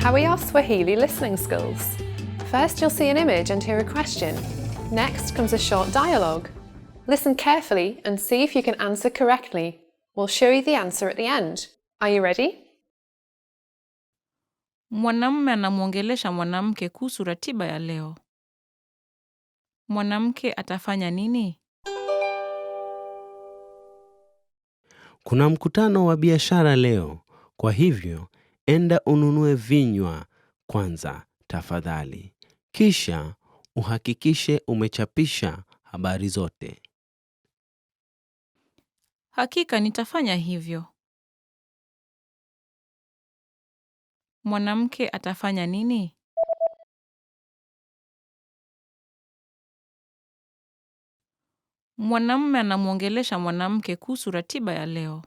How are your Swahili listening skills? First, you'll see an image and hear a question. Next comes a short dialogue. Listen carefully and see if you can answer correctly. We'll show you the answer at the end. Are you ready? Mwanaume anamwongelesha mwanamke kuhusu ratiba ya leo. Mwanamke atafanya nini? Kuna mkutano wa biashara leo, kwa hivyo enda ununue vinywa kwanza, tafadhali. Kisha uhakikishe umechapisha habari zote. Hakika nitafanya hivyo. Mwanamke atafanya nini? Mwanaume anamwongelesha mwanamke kuhusu ratiba ya leo.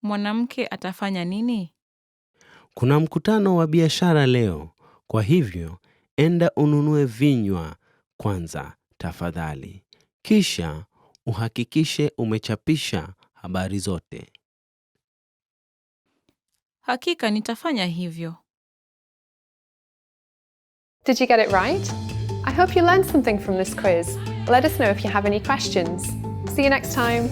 Mwanamke atafanya nini? Kuna mkutano wa biashara leo, kwa hivyo enda ununue vinywa kwanza, tafadhali. Kisha uhakikishe umechapisha habari zote. Hakika nitafanya hivyo. Did you get it right? I hope you learned something from this quiz. Let us know if you have any questions. See you next time.